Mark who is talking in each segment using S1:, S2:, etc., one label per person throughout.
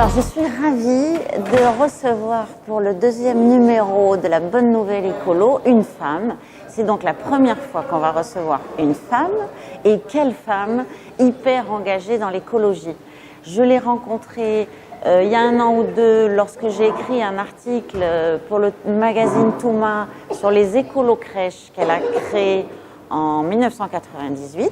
S1: Alors, je suis ravie de recevoir pour le deuxième numéro de la Bonne Nouvelle Écolo une femme. C'est donc la première fois qu'on va recevoir une femme. Et quelle femme hyper engagée dans l'écologie. Je l'ai rencontrée il y a 1 an ou 2 lorsque j'ai écrit un article pour le magazine Touma sur les écolo-crèches qu'elle a créées en 1998.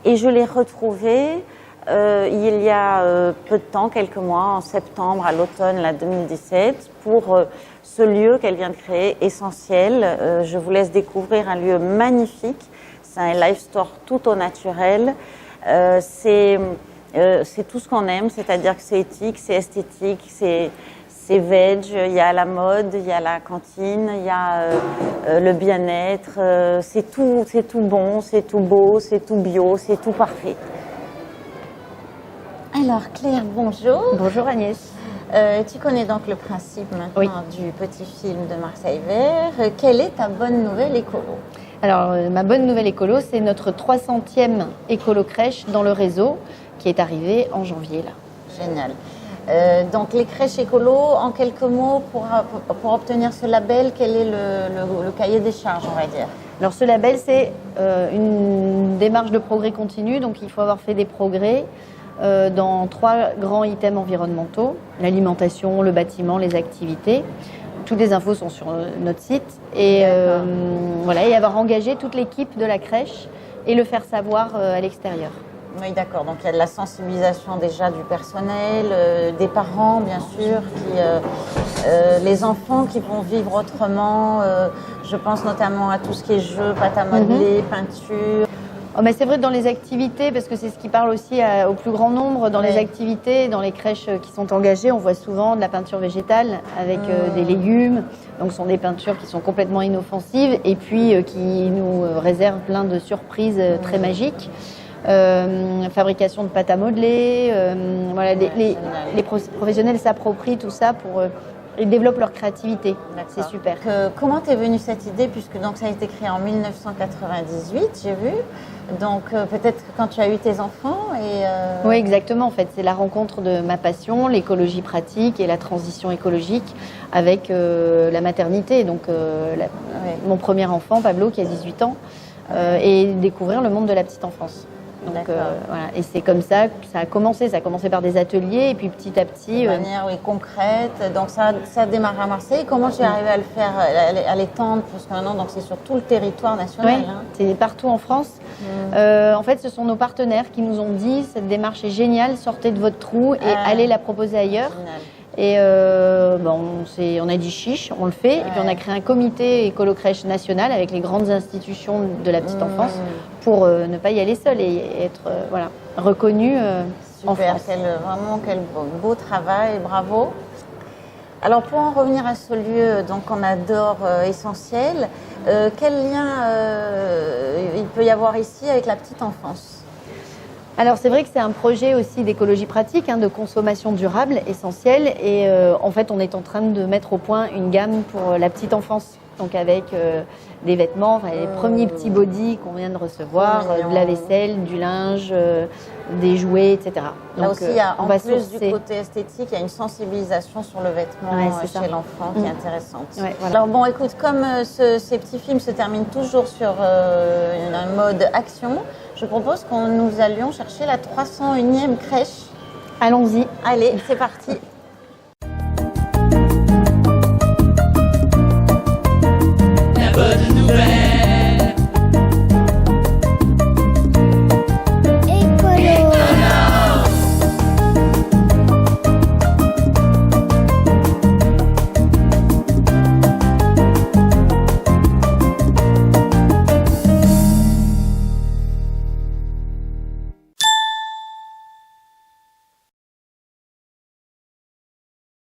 S1: Et je l'ai retrouvée il y a peu de temps, quelques mois, en septembre, à l'automne 2017, pour ce lieu qu'elle vient de créer, Essentiel. Je vous laisse découvrir un lieu magnifique. C'est un live store tout au naturel. C'est tout ce qu'on aime, c'est-à-dire que c'est éthique, c'est esthétique, c'est veg, il y a la mode, il y a la cantine, il y a le bien-être. C'est tout bon, c'est tout beau, c'est tout bio, c'est tout parfait. Alors Claire, bonjour.
S2: Bonjour Agnès.
S1: Tu connais donc le principe maintenant du petit film de Marseille Vert. Quelle est ta bonne nouvelle écolo?
S2: Alors ma bonne nouvelle écolo, c'est notre 300e écolo-crèche dans le réseau qui est arrivée en janvier là.
S1: Génial. Donc les crèches écolo, en quelques mots, pour obtenir ce label, quel est le cahier des charges, on va dire?
S2: Alors ce label, c'est une démarche de progrès continu, donc il faut avoir fait des progrès dans 3 grands items environnementaux, l'alimentation, le bâtiment, les activités. Toutes les infos sont sur notre site. Et voilà, et avoir engagé toute l'équipe de la crèche et le faire savoir à l'extérieur.
S1: Oui, d'accord. Donc il y a de la sensibilisation déjà du personnel, des parents bien sûr, les enfants qui vont vivre autrement. Je pense notamment à tout ce qui est jeux, pâte à modeler, peinture.
S2: Oh, mais c'est vrai dans les activités, parce que c'est ce qui parle aussi au plus grand nombre. Dans les activités, dans les crèches qui sont engagées, on voit souvent de la peinture végétale avec des légumes. Donc ce sont des peintures qui sont complètement inoffensives et puis qui nous réservent plein de surprises très magiques. Fabrication de pâte à modeler, voilà, les professionnels s'approprient tout ça pour ils développent leur créativité. C'est super.
S1: Comment t'es venue cette idée, puisque donc ça a été créé en 1998, j'ai vu. Donc peut-être que quand tu as eu tes enfants
S2: Oui, exactement. En fait, c'est la rencontre de ma passion, l'écologie pratique et la transition écologique avec la maternité. Donc mon premier enfant, Pablo, qui a 18 ans, et découvrir le monde de la petite enfance. Donc voilà, et c'est comme ça que ça a commencé. Ça a commencé par des ateliers et puis petit à petit.
S1: De manière concrète. Donc ça a démarré à Marseille. Comment tu es arrivée à le faire, à l'étendre? Parce que maintenant, donc c'est sur tout le territoire national.
S2: Oui, c'est partout en France. En fait, ce sont nos partenaires qui nous ont dit cette démarche est géniale, sortez de votre trou et allez la proposer ailleurs. Génial. Et on a dit chiche, on le fait. Et puis on a créé un comité écolo-crèche national avec les grandes institutions de la petite enfance pour ne pas y aller seul et être reconnu en France.
S1: Vraiment quel beau travail, bravo. Alors pour en revenir à ce lieu donc on adore Essentiel, quel lien il peut y avoir ici avec la petite enfance?
S2: Alors c'est vrai que c'est un projet aussi d'écologie pratique, de consommation durable, Essentiel. Et en fait, on est en train de mettre au point une gamme pour la petite enfance. Donc avec des vêtements, les premiers petits bodys qu'on vient de recevoir, de la vaisselle, du linge, des jouets, etc. Donc,
S1: là aussi, en plus du côté esthétique, il y a une sensibilisation sur le vêtement chez l'enfant qui est intéressante.
S2: Ouais, voilà.
S1: Alors bon, écoute, comme ces petits films se terminent toujours sur un mode action, je propose qu'on nous allions chercher la 301e crèche.
S2: Allons-y.
S1: Allez, c'est parti.